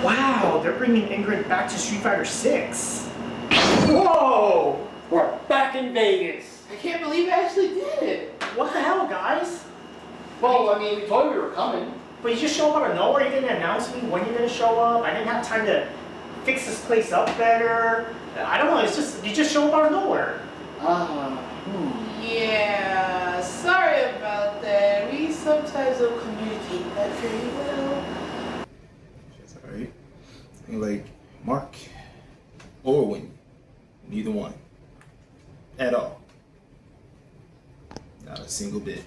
Wow, they're bringing Ingrid back to Street Fighter 6. Whoa! We're back in Vegas. I can't believe I actually did it. What the hell, guys? Well, I mean, we told you we were coming. But you just show up out of nowhere. You didn't announce me when you're gonna show up. I didn't have time to fix this place up better. I don't know. It's just you just show up out of nowhere. Yeah, sorry about that. We sometimes don't communicate that very well. That's alright. Ain't like Mark or Wendy. Neither one. At all. Not a single bit.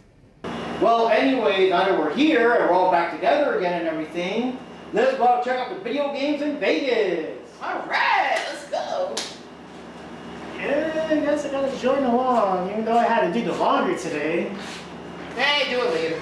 Well, anyway, now that we're here and we're all back together again and everything, let's go out and check out the video games in Vegas. Alright, let's go. Yeah, I guess I gotta join along, even though I had to do the laundry today. Hey, do it later.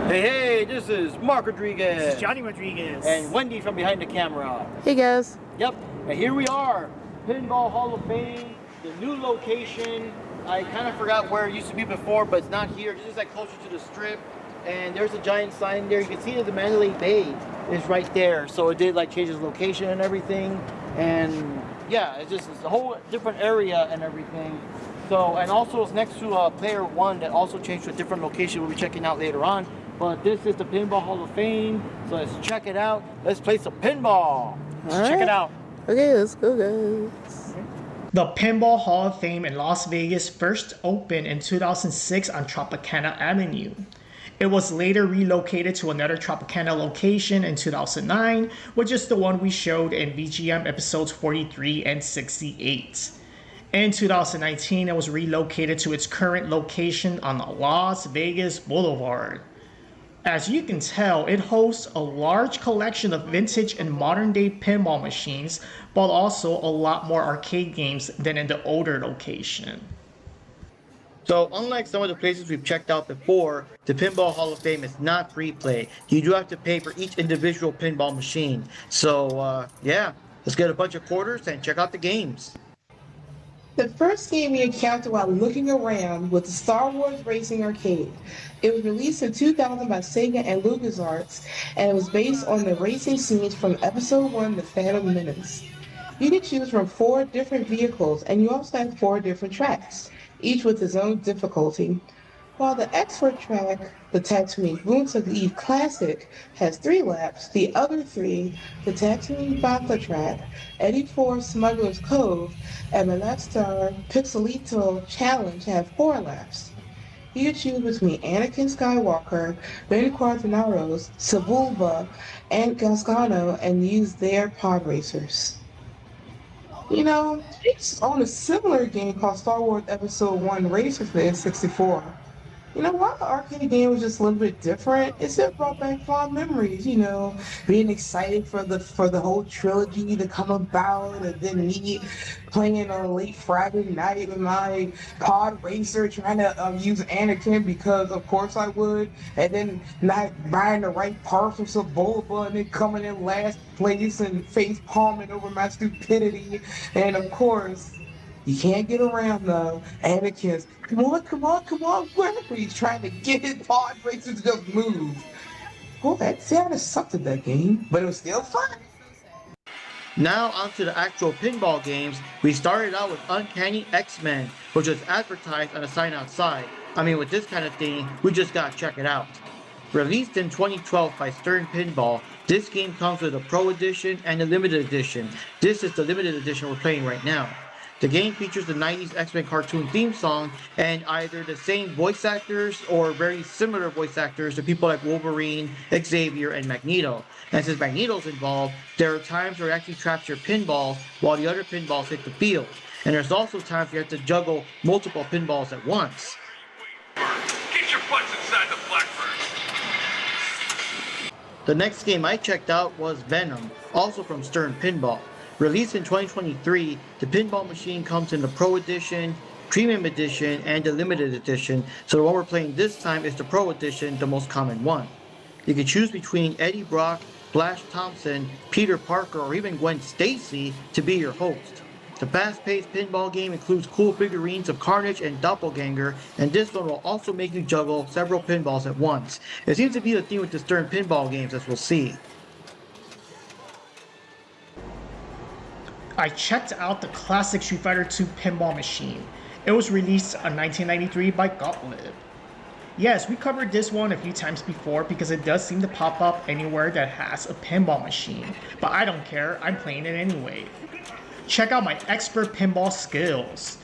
Hey, this is Mark Rodriguez. This is Johnny Rodriguez. And Wendy from behind the camera. Hey guys. Yep, and here we are, Pinball Hall of Fame, the new location. I kind of forgot where it used to be before, but it's not here. This is like closer to the strip, and there's a giant sign there. You can see that the Mandalay Bay is right there, so it did like change its location and everything. And yeah, it's a whole different area and everything. So, and also it's next to Player One that also changed to a different location we'll be checking out later on. But this is the Pinball Hall of Fame, so let's check it out. Let's play some pinball. Check it out. Okay, let's go guys. The Pinball Hall of Fame in Las Vegas first opened in 2006 on Tropicana Avenue. It was later relocated to another Tropicana location in 2009, which is the one we showed in VGM episodes 43 and 68. In 2019, it was relocated to its current location on Las Vegas Boulevard. As you can tell, it hosts a large collection of vintage and modern day pinball machines, but also a lot more arcade games than in the older location. So unlike some of the places we've checked out before, the Pinball Hall of Fame is not free play. You do have to pay for each individual pinball machine. So yeah, let's get a bunch of quarters and check out the games. The first game we encountered while looking around was the Star Wars Racing Arcade. It was released in 2000 by Sega and LucasArts, and it was based on the racing scenes from Episode 1, The Phantom Menace. You can choose from 4 different vehicles, and you also have 4 different tracks, each with its own difficulty. While the Expert track, the Tatooine Boontook Eve Classic, has 3 laps, the other 3, the Tatooine Bacla track, Eddie Ford Smuggler's Cove, and the Star Pixelito Challenge have 4 laps. You can choose between Anakin Skywalker, Ben Quaternaros, Sebulba, and Gasgano and use their pod racers. You know, it's on a similar game called Star Wars Episode 1 Racer for the N64. You know, while the arcade game was just a little bit different, it still brought back fond memories, you know, being excited for the whole trilogy to come about, and then me playing on a late Friday night with my pod racer trying to use Anakin because of course I would, and then not buying the right parts of Sebulba and then coming in last place and face palming over my stupidity, and of course, you can't get around though. Anakin's, come on, wherever he's trying to get his pod racers to just move. Well, that sounded sucked at that game, but it was still fun. Now onto the actual pinball games. We started out with Uncanny X-Men, which was advertised on a sign outside. I mean, with this kind of thing, we just gotta check it out. Released in 2012 by Stern Pinball, this game comes with a Pro Edition and a Limited Edition. This is the Limited Edition we're playing right now. The game features the 90s X-Men cartoon theme song and either the same voice actors or very similar voice actors to people like Wolverine, Xavier, and Magneto. And since Magneto's involved, there are times where he actually traps your pinballs while the other pinballs hit the field. And there's also times you have to juggle multiple pinballs at once. Get your butts inside the Blackbird! The next game I checked out was Venom, also from Stern Pinball. Released in 2023, the pinball machine comes in the Pro Edition, Premium Edition, and the Limited Edition, so the one we're playing this time is the Pro Edition, the most common one. You can choose between Eddie Brock, Flash Thompson, Peter Parker, or even Gwen Stacy to be your host. The fast-paced pinball game includes cool figurines of Carnage and Doppelganger, and this one will also make you juggle several pinballs at once. It seems to be the theme with the Stern pinball games, as we'll see. I checked out the classic Street Fighter II pinball machine. It was released in 1993 by Gauntlet. Yes, we covered this one a few times before because it does seem to pop up anywhere that has a pinball machine, but I don't care, I'm playing it anyway. Check out my expert pinball skills.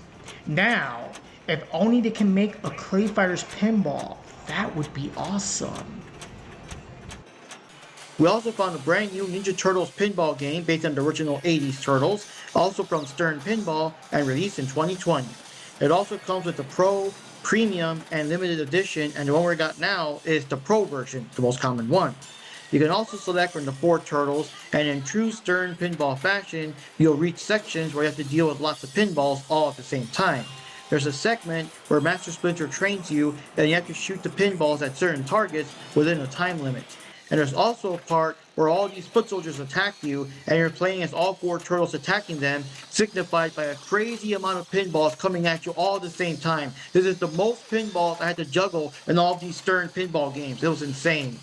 Now, if only they can make a Clay Fighters pinball, that would be awesome. We also found a brand new Ninja Turtles pinball game based on the original 80s Turtles, also from Stern Pinball and released in 2020. It also comes with the Pro, Premium, and Limited Edition, and the one we got now is the Pro version, the most common one. You can also select from the 4 Turtles, and in true Stern Pinball fashion, you'll reach sections where you have to deal with lots of pinballs all at the same time. There's a segment where Master Splinter trains you, and you have to shoot the pinballs at certain targets within a time limit. And there's also a part where all these foot soldiers attack you, and you're playing as all 4 turtles attacking them, signified by a crazy amount of pinballs coming at you all at the same time. This is the most pinballs I had to juggle in all of these Stern pinball games. It was insane.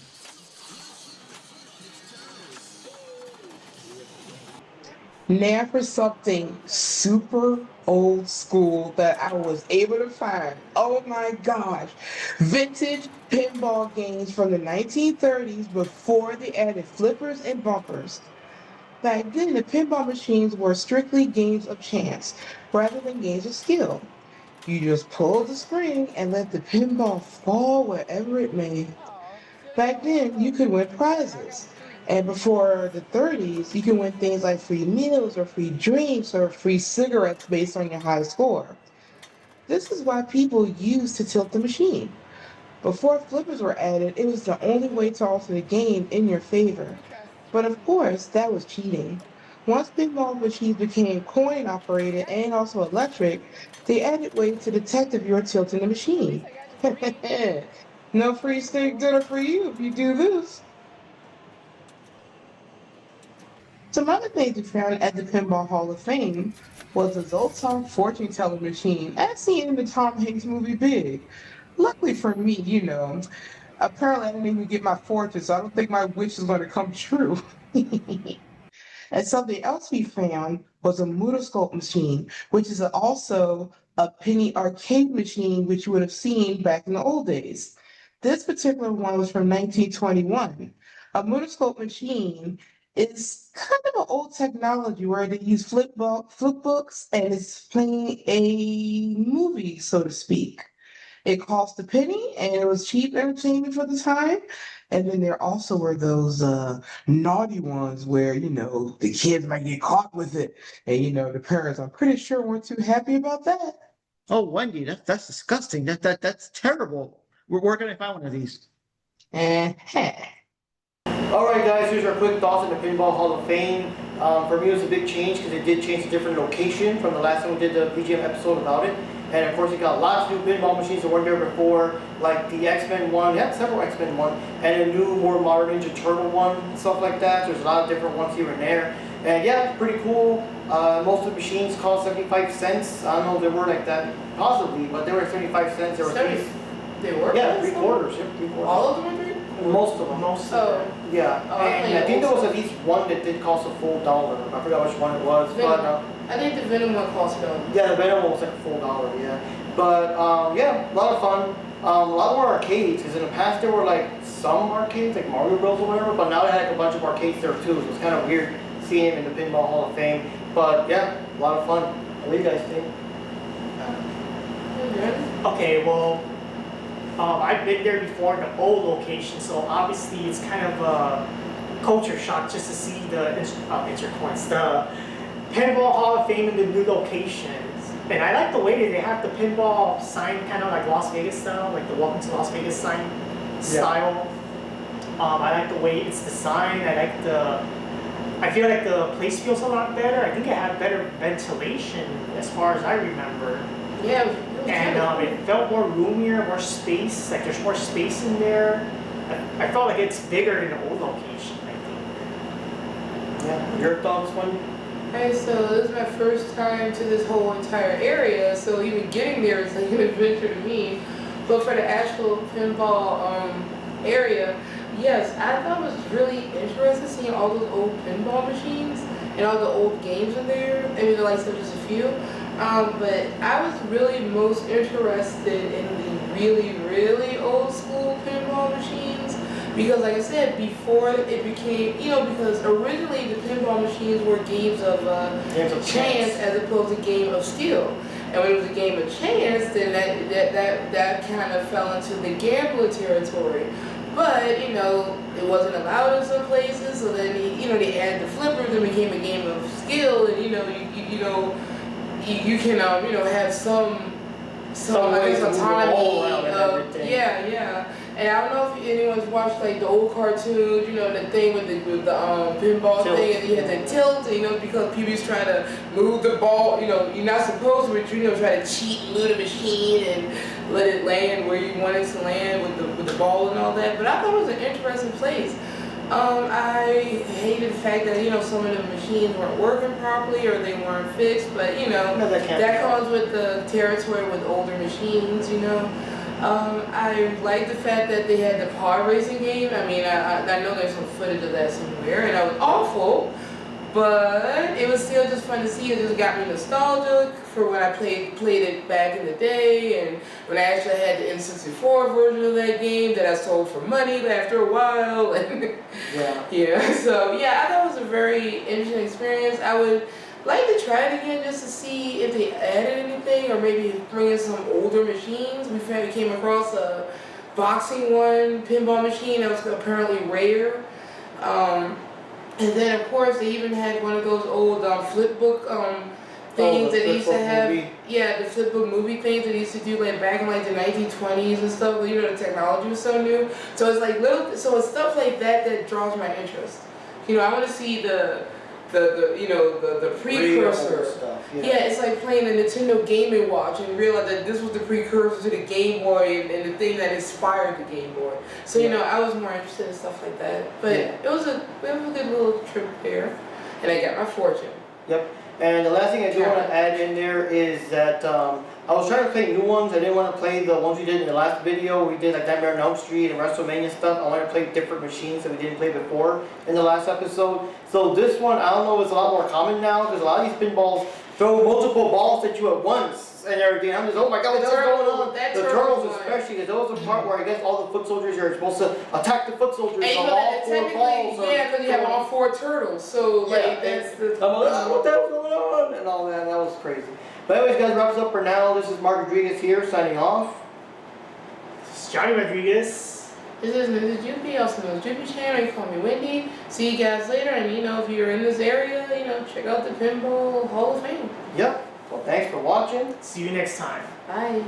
Now for something super old school that I was able to find. Oh my gosh. Vintage pinball games from the 1930s before they added flippers and bumpers. Back then, the pinball machines were strictly games of chance rather than games of skill. You just pull the spring and let the pinball fall wherever it may. Back then, you could win prizes. And before the 30s, you can win things like free meals or free drinks or free cigarettes based on your high score. This is why people used to tilt the machine. Before flippers were added, it was the only way to alter the game in your favor. But of course, that was cheating. Once pinball machines became coin operated and also electric, they added ways to detect if you were tilting the machine. No free steak dinner for you if you do this. Some other things we found at the Pinball Hall of Fame was a Zoltar fortune teller machine, as seen in the Tom Hanks movie Big. Luckily for me, apparently I didn't even get my fortune, so I don't think my wish is going to come true. And something else we found was a mutoscope machine, which is also a penny arcade machine, which you would have seen back in the old days. This particular one was from 1921. A mutoscope machine is kind of an old technology where they use flip books and it's playing a movie, so to speak. It cost a penny and it was cheap entertainment for the time. And then there also were those naughty ones where, the kids might get caught with it. And, the parents, I'm pretty sure, weren't too happy about that. Oh, Wendy, that's disgusting. That's terrible. Where can I find one of these? Alright guys, here's our quick thoughts on the Pinball Hall of Fame. For me it was a big change because it did change to a different location from the last time we did the PGM episode about it. And of course it got lots of new pinball machines that weren't there before, like the X-Men one, we had several X-Men one, and a new, more modern Ninja Turtle one, stuff like that. There's a lot of different ones here and there. And yeah, it's pretty cool. Most of the machines cost 75 cents. I don't know if they were like that, possibly, but they were 75 cents. They were They were? Yeah, 3/4, yeah, 3/4. All of them were 3? Most of them. Yeah, and I think there was at least one that did cost a full $1. I forgot which one it was, but I think the Venom one cost $1. yeah, the Venom one was like a full $1, yeah. But yeah, a lot of fun. A lot more arcades, because in the past there were like some arcades, like Mario Bros or whatever, but now they had like a bunch of arcades there too, so it's kind of weird seeing them in the Pinball Hall of Fame. But yeah, a lot of fun. What do you guys think? Okay, well, I've been there before in the old location, so obviously it's kind of a culture shock just to see the intercoins, the Pinball Hall of Fame in the new locations. And I like the way that they have the pinball sign kind of like Las Vegas style, like the Welcome to Las Vegas sign style. I like the way it's designed. I like I feel like the place feels a lot better. I think it had better ventilation as far as I remember. Yeah, it was And it felt more roomier, more space. Like there's more space in there. I felt like it's bigger than the old location, I think. Yeah. Your thoughts, Wendy? Alright, so this is my first time to this whole entire area, so even getting there is like an adventure to me. But for the actual pinball area, yes, I thought it was really interesting seeing all those old pinball machines and all the old games in there. I mean, like so just a few. But I was really most interested in the really, really old school pinball machines. Because like I said, before it became, because originally the pinball machines were games of chance as opposed to game of skill. And when it was a game of chance, then that kind of fell into the gambler territory. But, it wasn't allowed in some places, so then, they added the flippers and became a game of skill, and, you can, have some I guess, autonomy. Yeah. And I don't know if anyone's watched like the old cartoons, the thing with the pinball Tilt. thing, and you had the tilt, because people's trying to move the ball, you're not supposed to, but try to cheat, move the machine and let it land where you want it to land with the ball and all that. But I thought it was an interesting place. I hated the fact that, some of the machines weren't working properly or they weren't fixed, but, that comes with the territory with older machines, I like the fact that they had the pod racing game. I mean, I know there's some footage of that somewhere, and that was awful, but it was still just fun to see. It just got me nostalgic for when I played it back in the day, and when I actually had the N64 version of that game that I sold for money after a while. And so I thought it was a very interesting experience. I would like to try it again just to see if they added anything or maybe bring in some older machines. We came across a boxing pinball machine that was apparently rare. And then of course they even had one of those old flip book things that they used to have. Movie. Yeah, the flip book movie things that they used to do like back in like the 1920s and stuff. The technology was so new. So it's like it's stuff like that draws my interest. I want to see the precursor stuff. Yeah, it's like playing the Nintendo Game & Watch and realize that this was the precursor to the Game Boy and the thing that inspired the Game Boy. So I was more interested in stuff like that. But it was a good little trip there, and I got my fortune. Yep. And the last thing I do want to add in there is that I was trying to play new ones. I didn't want to play the ones we did in the last video. We did like Nightmare on Elm Street and WrestleMania stuff. I wanted to play different machines that we didn't play before in the last episode. So this one, I don't know, it's a lot more common now because a lot of these pinballs throw multiple balls at you at once and everything. I'm just, oh my god, what's going on? The turtles especially, because there was a part where I guess all the foot soldiers are supposed to attack the foot soldiers. And so all four balls because you have all four turtles. So that's the. I'm like, what the hell's going on? And all that. That was crazy. But anyways, guys, wraps up for now. This is Mark Rodriguez here, signing off. This is Johnny Rodriguez. This is Mrs. Juppy, also known as Juppy Channel. You call me Wendy. See you guys later. And if you're in this area, check out the Pinball Hall of Fame. Yep. Well, thanks for watching. See you next time. Bye.